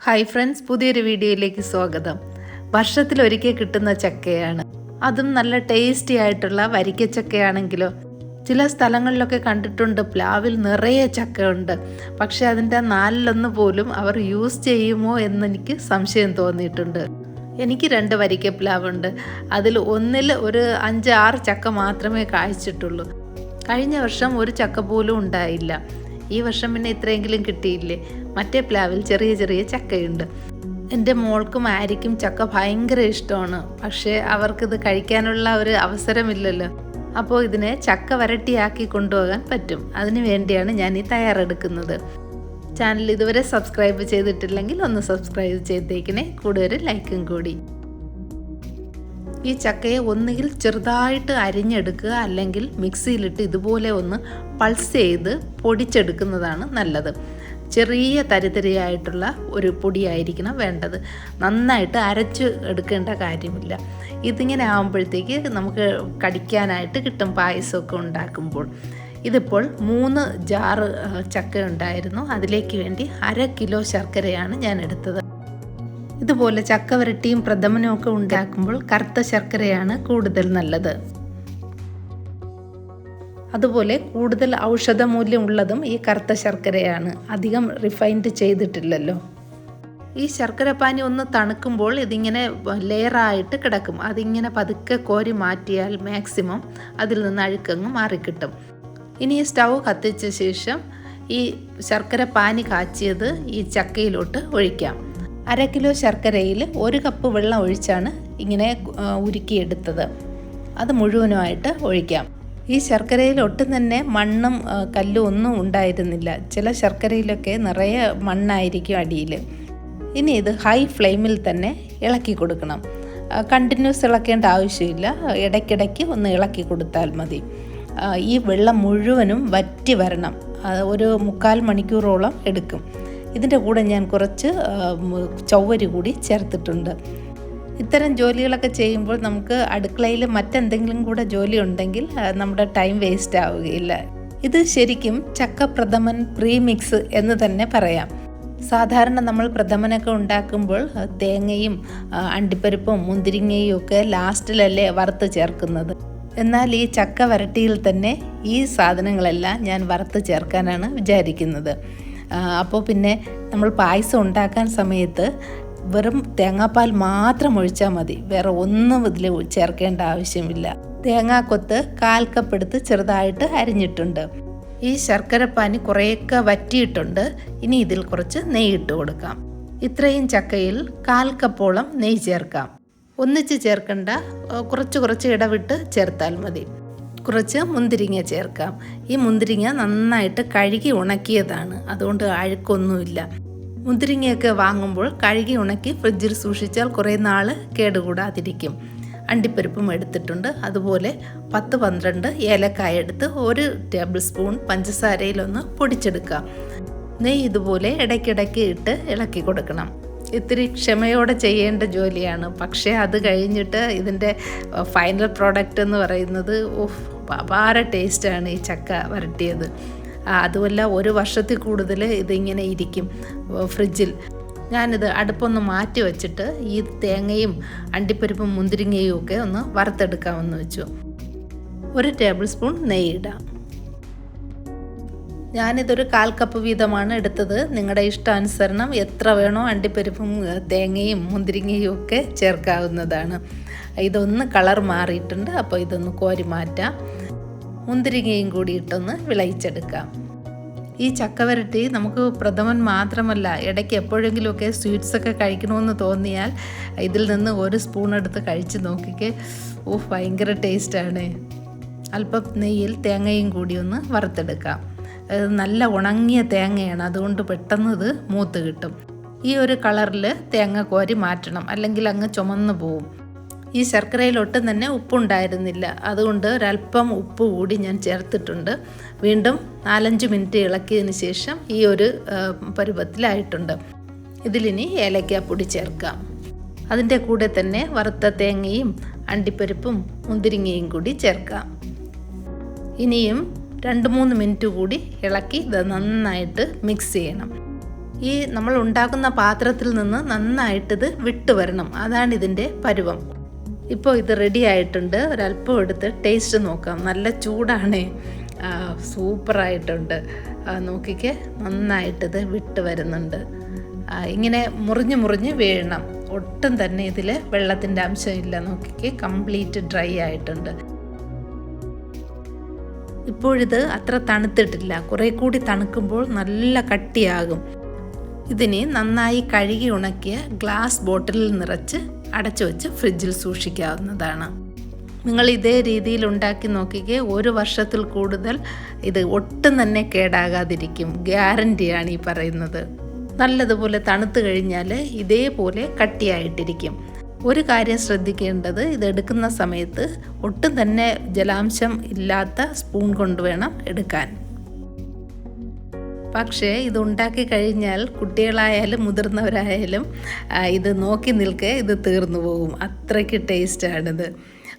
Hi friends, പുതിയൊരു വീഡിയോയിലേക്ക് സ്വാഗതം. വർഷത്തിലൊരിക്കൽ കിട്ടുന്ന ചക്കയാണ്. അതും നല്ല ടേസ്റ്റി ആയിട്ടുള്ള വരിക്കച്ചക്കയാണെങ്കിലോ. ചില സ്ഥലങ്ങളിലൊക്കെ കണ്ടിട്ടുണ്ട് പ്ലാവിൽ നിറയെ ചക്കയുണ്ട്. പക്ഷെ അതിൻ്റെ നാലിലൊന്ന് പോലും അവർ യൂസ് ചെയ്യുമോ എന്നെനിക്ക് സംശയം തോന്നിയിട്ടുണ്ട്. എനിക്ക് 2 വരിക്ക പ്ലാവുണ്ട്. അതിൽ ഒന്നിൽ ഒരു 5-6 ചക്ക മാത്രമേ കായ്ച്ചിട്ടുള്ളൂ. കഴിഞ്ഞ വർഷം ഒരു ചക്ക പോലും ഉണ്ടായില്ല. ഈ വർഷം പിന്നെ ഇത്രയെങ്കിലും കിട്ടിയില്ലേ. മറ്റേ പ്ലാവിൽ ചെറിയ ചെറിയ ചക്കയുണ്ട്. എൻ്റെ മോൾക്കും ആരിക്കും ചക്ക ഭയങ്കര ഇഷ്ടമാണ്. പക്ഷേ അവർക്കിത് കഴിക്കാനുള്ള ഒരു അവസരമില്ലല്ലോ. അപ്പോൾ ഇതിനെ ചക്ക വരട്ടിയാക്കി കൊണ്ടുപോകാൻ പറ്റും. അതിന് വേണ്ടിയാണ് ഞാൻ ഈ തയ്യാറെടുക്കുന്നത്. ചാനൽ ഇതുവരെ സബ്സ്ക്രൈബ് ചെയ്തിട്ടില്ലെങ്കിൽ ഒന്ന് സബ്സ്ക്രൈബ് ചെയ്തേക്കണേ. കൂടെ ഒരു ലൈക്കും കൂടി. ഈ ചക്കയെ ഒന്നുകിൽ ചെറുതായിട്ട് അരിഞ്ഞെടുക്കുക, അല്ലെങ്കിൽ മിക്സിയിലിട്ട് ഇതുപോലെ ഒന്ന് പൾസ് ചെയ്ത് പൊടിച്ചെടുക്കുന്നതാണ് നല്ലത്. ചെറിയ തരിതരിയായിട്ടുള്ള ഒരു പൊടിയായിരിക്കണം വേണ്ടത്. നന്നായിട്ട് അരച്ച് എടുക്കേണ്ട കാര്യമില്ല. ഇതിങ്ങനെ ആകുമ്പോഴത്തേക്ക് നമുക്ക് കടിക്കാനായിട്ട് കിട്ടും പായസമൊക്കെ ഉണ്ടാക്കുമ്പോൾ. ഇതിപ്പോൾ 3 ജാറ് ചക്ക ഉണ്ടായിരുന്നു. അതിലേക്ക് വേണ്ടി 1/2 കിലോ ശർക്കരയാണ് ഞാൻ എടുത്തത്. ഇതുപോലെ ചക്ക വരട്ടിയും പ്രഥമനും ഒക്കെ ഉണ്ടാക്കുമ്പോൾ കറുത്ത ശർക്കരയാണ് കൂടുതൽ നല്ലത്. അതുപോലെ കൂടുതൽ ഔഷധമൂല്യം ഉള്ളതും ഈ കറുത്ത ശർക്കരയാണ്. അധികം റിഫൈൻഡ് ചെയ്തിട്ടില്ലല്ലോ. ഈ ശർക്കരപ്പാനി ഒന്ന് തണുക്കുമ്പോൾ ഇതിങ്ങനെ ലെയറായിട്ട് കിടക്കും. അതിങ്ങനെ പതുക്കെ കോരി മാറ്റിയാൽ മാക്സിമം അതിൽ നിന്ന് അഴുക്കങ്ങ് മാറിക്കിട്ടും. ഇനി ഈ സ്റ്റൗ കത്തിച്ച ശേഷം ഈ ശർക്കരപ്പാനി കാച്ചിയത് ഈ ചക്കയിലോട്ട് ഒഴിക്കാം. 1/2 കിലോ ശർക്കരയിൽ 1 കപ്പ് വെള്ളം ഒഴിച്ചാണ് ഇങ്ങനെ ഉരുക്കിയെടുത്തത്. അത് മുഴുവനുമായിട്ട് ഒഴിക്കാം. ഈ ശർക്കരയിൽ ഒട്ടും തന്നെ മണ്ണും കല്ലും ഒന്നും ഉണ്ടായിരുന്നില്ല. ചില ശർക്കരയിലൊക്കെ നിറയെ മണ്ണായിരിക്കും അടിയിൽ. ഇനി ഇത് ഹൈ ഫ്ലെയിമിൽ തന്നെ ഇളക്കി കൊടുക്കണം. കണ്ടിന്യൂസ് ഇളക്കേണ്ട ആവശ്യമില്ല. ഇടയ്ക്കിടയ്ക്ക് ഒന്ന് ഇളക്കി കൊടുത്താൽ മതി. ഈ വെള്ളം മുഴുവനും വറ്റി വരണം. ഒരു 3/4 മണിക്കൂറോളം എടുക്കും. ഇതിൻ്റെ കൂടെ ഞാൻ കുറച്ച് ചവ്വരി കൂടി ചേർത്തിട്ടുണ്ട്. ഇത്തരം ജോലികളൊക്കെ ചെയ്യുമ്പോൾ നമുക്ക് അടുക്കളയിൽ മറ്റെന്തെങ്കിലും കൂടെ ജോലി ഉണ്ടെങ്കിൽ നമ്മുടെ ടൈം വേസ്റ്റ് ആവുകയില്ല. ഇത് ശരിക്കും ചക്ക പ്രഥമൻ പ്രീമിക്സ് എന്ന് തന്നെ പറയാം. സാധാരണ നമ്മൾ പ്രഥമനൊക്കെ ഉണ്ടാക്കുമ്പോൾ തേങ്ങയും അണ്ടിപ്പരിപ്പും മുന്തിരിങ്ങയും ഒക്കെ ലാസ്റ്റിലല്ലേ വറുത്ത് ചേർക്കുന്നത്. എന്നാൽ ഈ ചക്ക വരട്ടിയിൽ തന്നെ ഈ സാധനങ്ങളെല്ലാം ഞാൻ വറുത്ത് ചേർക്കാനാണ് വിചാരിക്കുന്നത്. അപ്പോൾ പിന്നെ നമ്മൾ പായസം ഉണ്ടാക്കാൻ സമയത്ത് വെറും തേങ്ങാപ്പാൽ മാത്രം ഒഴിച്ചാൽ മതി. വേറെ ഒന്നും ഇതിൽ ചേർക്കേണ്ട ആവശ്യമില്ല. തേങ്ങാക്കൊത്ത് 1/4 കപ്പ് എടുത്ത് ചെറുതായിട്ട് അരിഞ്ഞിട്ടുണ്ട്. ഈ ശർക്കരപ്പാനി കുറേയൊക്കെ വറ്റിയിട്ടുണ്ട്. ഇനി ഇതിൽ കുറച്ച് നെയ്യ് ഇട്ട് കൊടുക്കാം. ഇത്രയും ചക്കയിൽ 1/4 കപ്പോളം നെയ്യ് ചേർക്കാം. ഒന്നിച്ച് ചേർക്കണ്ട, കുറച്ച് ഇടവിട്ട് ചേർത്താൽ മതി. കുറച്ച് മുന്തിരിങ്ങ ചേർക്കാം. ഈ മുന്തിരിങ്ങ നന്നായിട്ട് കഴുകി ഉണക്കിയതാണ്, അതുകൊണ്ട് അഴുക്കൊന്നുമില്ല. മുന്തിരിങ്ങയൊക്കെ വാങ്ങുമ്പോൾ കഴുകി ഉണക്കി ഫ്രിഡ്ജിൽ സൂക്ഷിച്ചാൽ കുറേ നാൾ കേടുകൂടാതിരിക്കും. അണ്ടിപ്പരിപ്പും എടുത്തിട്ടുണ്ട്. അതുപോലെ 10-12 ഏലക്കായ എടുത്ത് 1 ടേബിൾ സ്പൂൺ പഞ്ചസാരയിലൊന്ന് പൊടിച്ചെടുക്കാം. നെയ്യ് ഇതുപോലെ ഇടയ്ക്കിടയ്ക്ക് ഇട്ട് ഇളക്കി കൊടുക്കണം. ഇത്തിരി ക്ഷമയോടെ ചെയ്യേണ്ട ജോലിയാണ്. പക്ഷേ അത് കഴിഞ്ഞിട്ട് ഇതിൻ്റെ ഫൈനൽ പ്രോഡക്റ്റ് എന്ന് പറയുന്നത് അപാര ടേസ്റ്റാണ് ഈ ചക്ക വരട്ടിയത്. അതുമല്ല, 1 വർഷത്തിൽ കൂടുതൽ ഇതിങ്ങനെ ഇരിക്കും ഫ്രിഡ്ജിൽ. ഞാനിത് അടുപ്പൊന്ന് മാറ്റി വെച്ചിട്ട് ഈ തേങ്ങയും അണ്ടിപ്പരിപ്പും മുന്തിരിങ്ങയും ഒക്കെ ഒന്ന് വറുത്തെടുക്കാമെന്ന് വെച്ചു. 1 ടേബിൾ സ്പൂൺ നെയ്യ് ഇടാം. ഞാനിതൊരു 1/4 കപ്പ് വീതമാണ് എടുത്തത്. നിങ്ങളുടെ ഇഷ്ടാനുസരണം എത്ര വേണോ അണ്ടിപ്പരിപ്പും തേങ്ങയും മുന്തിരിങ്ങയും ഒക്കെ ചേർക്കാവുന്നതാണ്. ഇതൊന്ന് കളർ മാറിയിട്ടുണ്ട്. അപ്പോൾ ഇതൊന്ന് കോരി മാറ്റാം. മുന്തിരിങ്ങയും കൂടി ഇട്ടൊന്ന് വിളയിച്ചെടുക്കാം. ഈ ചക്കവരട്ടി നമുക്ക് പ്രഥമൻ മാത്രമല്ല, ഇടയ്ക്ക് എപ്പോഴെങ്കിലുമൊക്കെ സ്വീറ്റ്സൊക്കെ കഴിക്കണമെന്ന് തോന്നിയാൽ ഇതിൽ നിന്ന് 1 സ്പൂൺ എടുത്ത് കഴിച്ച് നോക്കിക്കേ. ഭയങ്കര ടേസ്റ്റാണ്. അല്പം നെയ്യിൽ തേങ്ങയും കൂടി ഒന്ന് വറുത്തെടുക്കാം. നല്ല ഉണങ്ങിയ തേങ്ങയാണ്, അതുകൊണ്ട് പെട്ടെന്ന് ഇത് മൂത്ത് കിട്ടും. ഈ ഒരു കളറിൽ തേങ്ങ കോരി മാറ്റണം, അല്ലെങ്കിൽ അങ്ങ് ചുമന്ന് പോവും. ഈ ശർക്കരയിൽ ഒട്ടും തന്നെ ഉപ്പുണ്ടായിരുന്നില്ല. അതുകൊണ്ട് ഒരല്പം ഉപ്പ് കൂടി ഞാൻ ചേർത്തിട്ടുണ്ട്. വീണ്ടും 4-5 മിനിറ്റ് ഇളക്കിയതിന് ശേഷം ഈ ഒരു പരുവത്തിലായിട്ടുണ്ട്. ഇതിലിനി ഏലക്കാപ്പൊടി ചേർക്കാം. അതിൻ്റെ കൂടെ തന്നെ വറുത്ത തേങ്ങയും അണ്ടിപ്പരിപ്പും മുന്തിരിങ്ങയും കൂടി ചേർക്കാം. ഇനിയും 2-3 മിനിറ്റ് കൂടി ഇളക്കി ഇത് നന്നായിട്ട് മിക്സ് ചെയ്യണം. ഈ നമ്മൾ ഉണ്ടാക്കുന്ന പാത്രത്തിൽ നിന്ന് നന്നായിട്ടിത് വിട്ട് വരണം, അതാണ് ഇതിൻ്റെ പരുവം. ഇപ്പോൾ ഇത് റെഡി ആയിട്ടുണ്ട്. ഒരല്പം എടുത്ത് ടേസ്റ്റ് നോക്കാം. നല്ല ചൂടാണ്. സൂപ്പറായിട്ടുണ്ട്. നോക്കിക്കേ, നന്നായിട്ടിത് വിട്ട് വരുന്നുണ്ട്. ഇങ്ങനെ മുറിഞ്ഞ് മുറിഞ്ഞ് വീഴണം. ഒട്ടും തന്നെ ഇതിൽ വെള്ളത്തിൻ്റെ അംശമില്ല. നോക്കിക്കേ, കംപ്ലീറ്റ് ഡ്രൈ ആയിട്ടുണ്ട്. ഇപ്പോഴിത് അത്ര തണുത്തിട്ടില്ല. കുറേ കൂടി തണുക്കുമ്പോൾ നല്ല കട്ടിയാകും. ഇതിന് നന്നായി കഴുകി ഉണക്കിയ ഗ്ലാസ് ബോട്ടിലിൽ നിറച്ച് അടച്ചു വെച്ച് ഫ്രിഡ്ജിൽ സൂക്ഷിക്കാവുന്നതാണ്. നിങ്ങൾ ഇതേ രീതിയിൽ ഉണ്ടാക്കി നോക്കിക്കേ, 1 വർഷത്തിൽ കൂടുതൽ ഇത് ഒട്ടും തന്നെ കേടാകാതിരിക്കും. ഗ്യാരണ്ടിയാണ് ഈ പറയുന്നത്. നല്ലതുപോലെ തണുത്ത് കഴിഞ്ഞാൽ ഇതേപോലെ കട്ടിയായിട്ടിരിക്കും. ഒരു കാര്യം ശ്രദ്ധിക്കേണ്ടത്, ഇതെടുക്കുന്ന സമയത്ത് ഒട്ടും തന്നെ ജലാംശം ഇല്ലാത്ത സ്പൂൺ കൊണ്ട് വേണം എടുക്കാൻ. പക്ഷേ ഇത് ഉണ്ടാക്കി കഴിഞ്ഞാൽ കുട്ടികളായാലും മുതിർന്നവരായാലും ഇത് നോക്കി നിൽക്കെ ഇത് തീർന്നു പോകും. അത്രയ്ക്ക് ടേസ്റ്റാണിത്.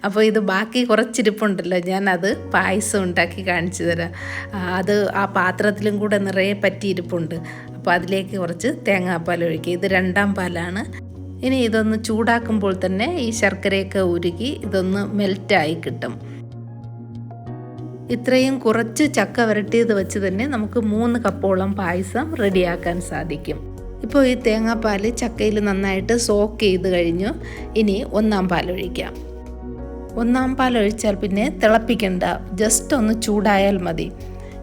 അപ്പോൾ ഇത് ബാക്കി കുറച്ചിരിപ്പുണ്ടല്ലോ, ഞാനത് പായസം ഉണ്ടാക്കി കാണിച്ചു തരാം. അത് ആ പാത്രത്തിലും കൂടെ നിറയെ പറ്റിയിരിപ്പുണ്ട്. അപ്പോൾ അതിലേക്ക് കുറച്ച് തേങ്ങാപ്പാൽ ഒഴിക്കുക. ഇത് 2ാം പാലാണ്. ഇനി ഇതൊന്ന് ചൂടാക്കുമ്പോൾ തന്നെ ഈ ശർക്കരയൊക്കെ ഉരുകി ഇതൊന്ന് മെൽറ്റായി കിട്ടും. ഇത്രയും കുറച്ച് ചക്ക വരട്ടിയത് വെച്ച് തന്നെ നമുക്ക് 3 കപ്പോളം പായസം റെഡിയാക്കാൻ സാധിക്കും. ഇപ്പോൾ ഈ തേങ്ങാപ്പാൽ ചക്കയിൽ നന്നായിട്ട് സോക്ക് ചെയ്ത് കഴിഞ്ഞു. ഇനി 1ാം പാൽ ഒഴിക്കാം. 1ാം പാൽ ഒഴിച്ചാൽ പിന്നെ തിളപ്പിക്കണ്ട, ജസ്റ്റ് ഒന്ന് ചൂടായാൽ മതി.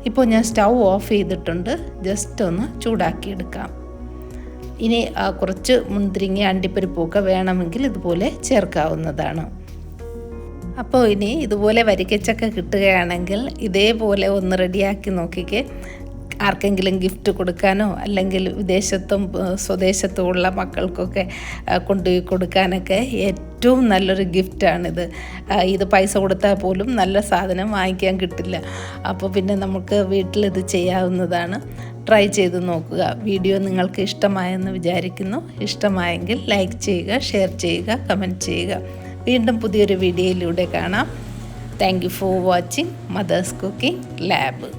ഇപ്പോൾ ഞാൻ സ്റ്റൗ ഓഫ് ചെയ്തിട്ടുണ്ട്. ജസ്റ്റ് ഒന്ന് ചൂടാക്കിയെടുക്കാം. ഇനി കുറച്ച് മുന്തിരിങ്ങ അണ്ടിപ്പരിപ്പൊക്കെ വേണമെങ്കിൽ ഇതുപോലെ ചേർക്കാവുന്നതാണ്. അപ്പോൾ ഇനി ഇതുപോലെ വരിക്കച്ചക്ക കിട്ടുകയാണെങ്കിൽ ഇതേപോലെ ഒന്ന് റെഡിയാക്കി നോക്കിക്കേ. ആർക്കെങ്കിലും ഗിഫ്റ്റ് കൊടുക്കാനോ അല്ലെങ്കിൽ വിദേശത്തും സ്വദേശത്തും ഉള്ള മക്കൾക്കൊക്കെ കൊണ്ടുപോയി കൊടുക്കാനൊക്കെ ഏറ്റവും നല്ലൊരു ഗിഫ്റ്റാണിത്. ഇത് പൈസ കൊടുത്താൽ പോലും നല്ല സാധനം വാങ്ങിക്കാൻ കിട്ടില്ല. അപ്പോൾ പിന്നെ നമുക്ക് വീട്ടിലിത് ചെയ്യാവുന്നതാണ്. ട്രൈ ചെയ്ത് നോക്കുക. വീഡിയോ നിങ്ങൾക്ക് ഇഷ്ടമായെന്ന് വിചാരിക്കുന്നു. ഇഷ്ടമായെങ്കിൽ ലൈക്ക് ചെയ്യുക, ഷെയർ ചെയ്യുക, കമൻറ്റ് ചെയ്യുക. വീണ്ടും പുതിയൊരു വീഡിയോയിലൂടെ കാണാം. Thank you for watching mother's cooking lab.